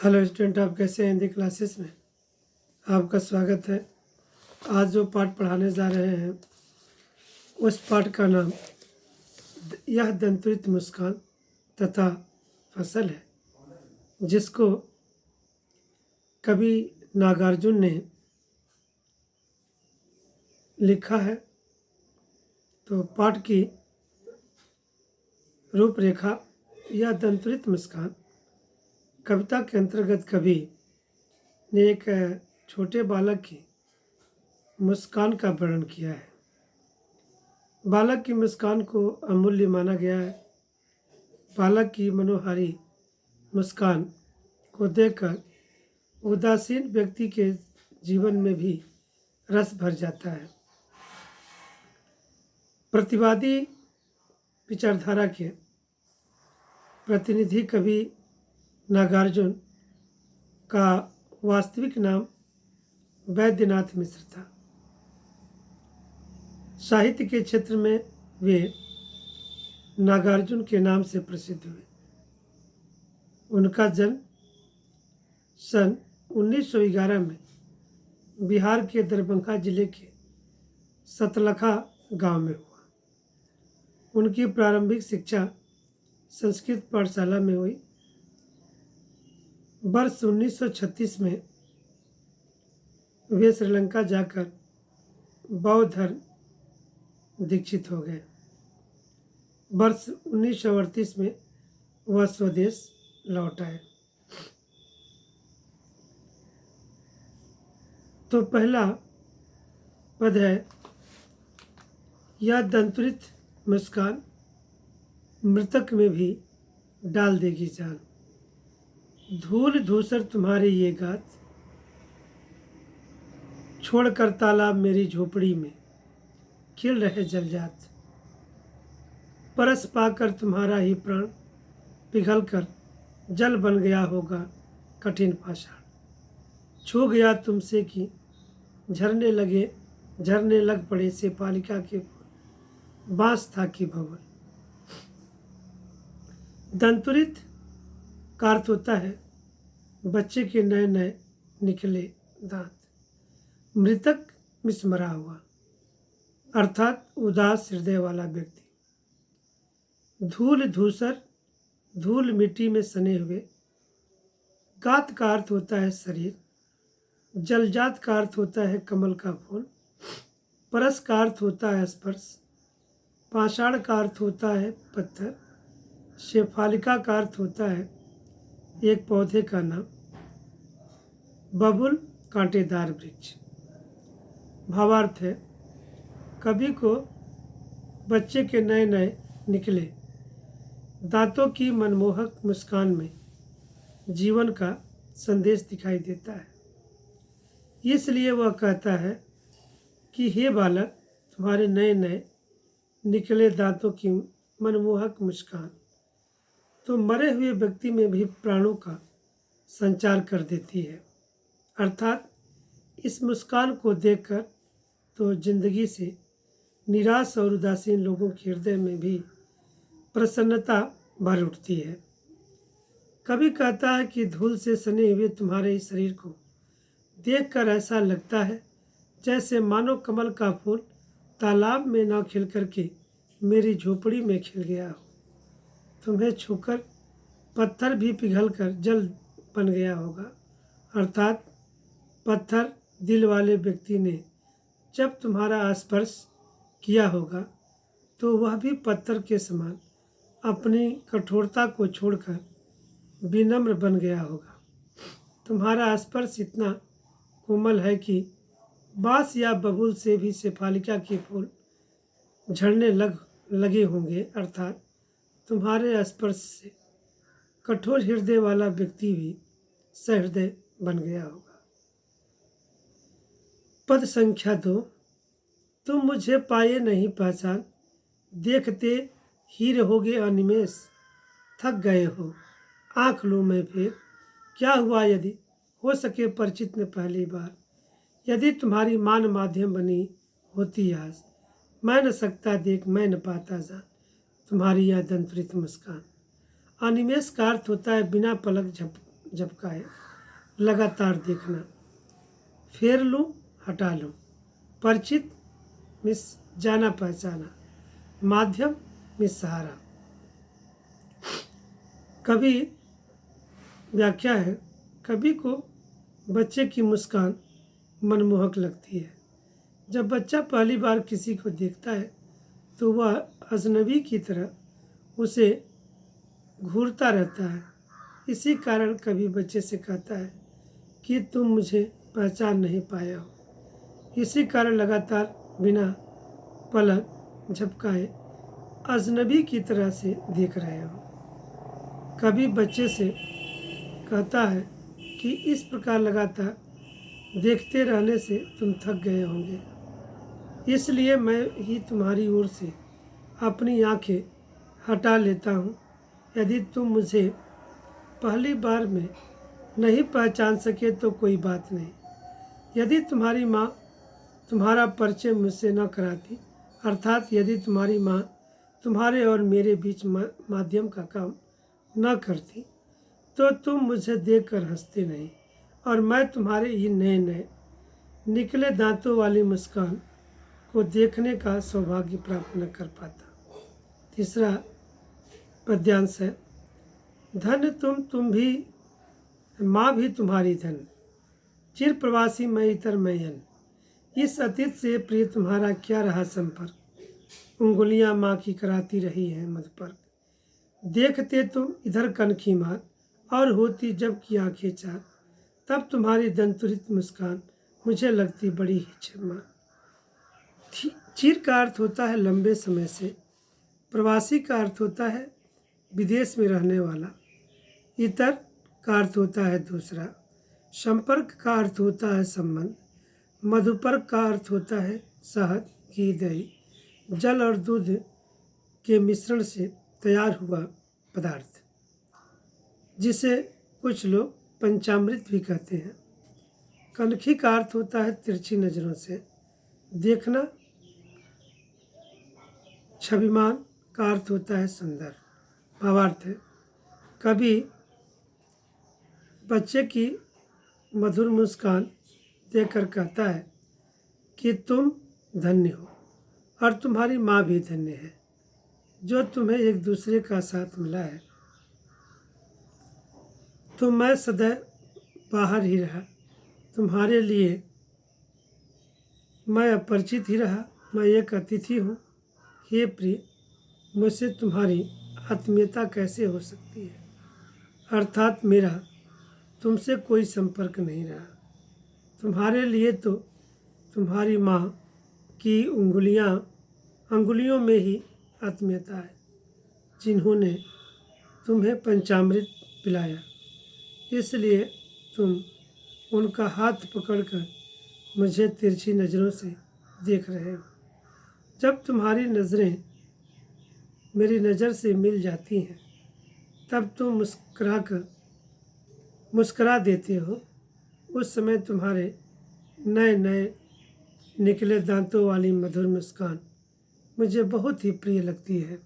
Hello student, आप कैसे हैं? हिंदी क्लासेस में आपका स्वागत है। आज जो पाठ पढ़ाने जा रहे हैं उस पाठ का नाम यह दंतुरित मुस्कान तथा फसल है, जिसको कवि नागार्जुन ने लिखा है। तो पाठ की रूपरेखा, यह दंतुरित मुस्कान कविता के अंतर्गत कवि ने एक छोटे बालक की मुस्कान का वर्णन किया है। बालक की मुस्कान को अमूल्य माना गया है। बालक की मनोहारी मुस्कान को देखकर उदासीन व्यक्ति के जीवन में भी रस भर जाता है। प्रतिवादी विचारधारा के प्रतिनिधि कवि नागार्जुन का वास्तविक नाम वैद्यनाथ मिश्र था। साहित्य के क्षेत्र में वे नागार्जुन के नाम से प्रसिद्ध हुए। उनका जन्म सन 1911 में बिहार के दरभंगा जिले के सतलखा गांव में हुआ। उनकी प्रारंभिक शिक्षा संस्कृत पाठशाला में हुई। वर्ष 1936 में वे श्रीलंका जाकर बौद्ध धर्म दीक्षित हो गए। वर्ष 1938 में वह स्वदेश लौट आए। तो पहला पद है, यह दंतुरित मुस्कान मृतक में भी डाल देगी जान। धूल धूसर तुम्हारे ये गात, छोड़कर तालाब मेरी झोपड़ी में खिल रहे जलजात। परस पाकर तुम्हारा ही प्राण पिघल कर जल बन गया होगा कठिन पाषाण। छू गया तुमसे कि झरने लग पड़े से पालिका के फूल, बांस था कि भंवर। दंतुरित का अर्थ होता है बच्चे के नए नए निकले दांत। मृतक मिस मरा हुआ, अर्थात उदास हृदय वाला व्यक्ति। धूल धूसर, धूल मिट्टी में सने हुए। गात का अर्थ होता है शरीर। जलजात का अर्थ होता है कमल का फूल। परस का अर्थ होता है स्पर्श। पाषाण का अर्थ होता है पत्थर। शेफालिका का अर्थ होता है एक पौधे का नाम। बबुल कांटेदार वृक्ष। भावार्थ है, कवि को बच्चे के नए नए निकले दांतों की मनमोहक मुस्कान में जीवन का संदेश दिखाई देता है। इसलिए वह कहता है कि हे बालक, तुम्हारे नए नए निकले दांतों की मनमोहक मुस्कान तो मरे हुए व्यक्ति में भी प्राणों का संचार कर देती है। अर्थात इस मुस्कान को देखकर तो जिंदगी से निराश और उदासीन लोगों के हृदय में भी प्रसन्नता भर उठती है। कभी कहता है कि धूल से सने हुए तुम्हारे इस शरीर को देखकर ऐसा लगता है जैसे मानो कमल का फूल तालाब में ना खिल करके मेरी झोपड़ी में खिल गया हो। तुम्हें छूकर पत्थर भी पिघलकर जल बन गया होगा। अर्थात पत्थर दिल वाले व्यक्ति ने जब तुम्हारा स्पर्श किया होगा तो वह भी पत्थर के समान अपनी कठोरता को छोड़कर विनम्र बन गया होगा। तुम्हारा स्पर्श इतना कोमल है कि बांस या बबूल से भी शेफालिका के फूल झड़ने लगे होंगे। अर्थात तुम्हारे स्पर्श से कठोर हृदय वाला व्यक्ति भी सहृदय बन गया होगा। पद संख्या 2, तुम मुझे पाए नहीं पहचान, देखते ही रहोगे अनिमेष। थक गए हो, आँख लो मैं फिर, क्या हुआ यदि हो सके परिचित में पहली बार। यदि तुम्हारी मान माध्यम बनी होती आस, मैं न सकता देख मैं न पाता जान तुम्हारी यह दंतुरित मुस्कान। अनिमेष का अर्थ होता है बिना पलक झपकाए, लगातार देखना, फेर लूँ हटा लूँ, परिचित मिस जाना पहचाना, माध्यम मिस सहारा। कभी व्याख्या है, कभी को बच्चे की मुस्कान मनमोहक लगती है। जब बच्चा पहली बार किसी को देखता है तो वह अजनबी की तरह उसे घूरता रहता है। इसी कारण कभी बच्चे से कहता है कि तुम मुझे पहचान नहीं पाए हो। इसी कारण लगातार बिना पलक झपकाए अजनबी की तरह से देख रहे हो। कभी बच्चे से कहता है कि इस प्रकार लगातार देखते रहने से तुम थक गए होंगे, इसलिए मैं ही तुम्हारी ओर से अपनी आंखें हटा लेता हूँ। यदि तुम मुझे पहली बार में नहीं पहचान सके तो कोई बात नहीं। यदि तुम्हारी माँ तुम्हारा परिचय मुझसे न कराती, अर्थात यदि तुम्हारी माँ तुम्हारे और मेरे बीच माध्यम का काम न करती, तो तुम मुझे देखकर हंसते नहीं और मैं तुम्हारे ही नए नए निकले दांतों वाली मुस्कान को देखने का सौभाग्य प्राप्त न कर पाता। तीसरा पद्यांश है, धन तुम भी माँ भी तुम्हारी धन, चिर प्रवासी मैं इतर मैं यन। इस अतीत से प्रिय तुम्हारा क्या रहा संपर्क, उंगलियां माँ की कराती रही हैं मधुपर्क। देखते तुम इधर कनखी मार और होती जब की आंखें चार, तब तुम्हारी दंतुरित मुस्कान मुझे लगती बड़ी ही क्षमा। चिर का अर्थ होता है लंबे समय से, प्रवासी का अर्थ होता है विदेश में रहने वाला, इतर का अर्थ होता है दूसरा, संपर्क का अर्थ होता है संबंध, मधुपर्क का अर्थ होता है शहद, घी, दही, जल और दूध के मिश्रण से तैयार हुआ पदार्थ, जिसे कुछ लोग पंचामृत भी कहते हैं। कनखी का अर्थ होता है तिरछी नज़रों से देखना, छविमान का अर्थ होता है सुंदर। भावार्थ है, कभी बच्चे की मधुर मुस्कान देखकर कहता है कि तुम धन्य हो और तुम्हारी माँ भी धन्य है जो तुम्हें एक दूसरे का साथ मिला है। तो मैं सदैव बाहर ही रहा, तुम्हारे लिए मैं अपरिचित ही रहा, मैं एक अतिथि हूँ। हे प्रिय, मुझसे तुम्हारी आत्मीयता कैसे हो सकती है, अर्थात मेरा तुमसे कोई संपर्क नहीं रहा। तुम्हारे लिए तो तुम्हारी माँ की अंगुलियों में ही आत्मीयता है, जिन्होंने तुम्हें पंचामृत पिलाया, इसलिए तुम उनका हाथ पकड़कर मुझे तिरछी नज़रों से देख रहे हो। जब तुम्हारी नज़रें मेरी नज़र से मिल जाती हैं, तब तुम मुस्करा देते हो। उस समय तुम्हारे नए नए निकले दांतों वाली मधुर मुस्कान मुझे बहुत ही प्रिय लगती है।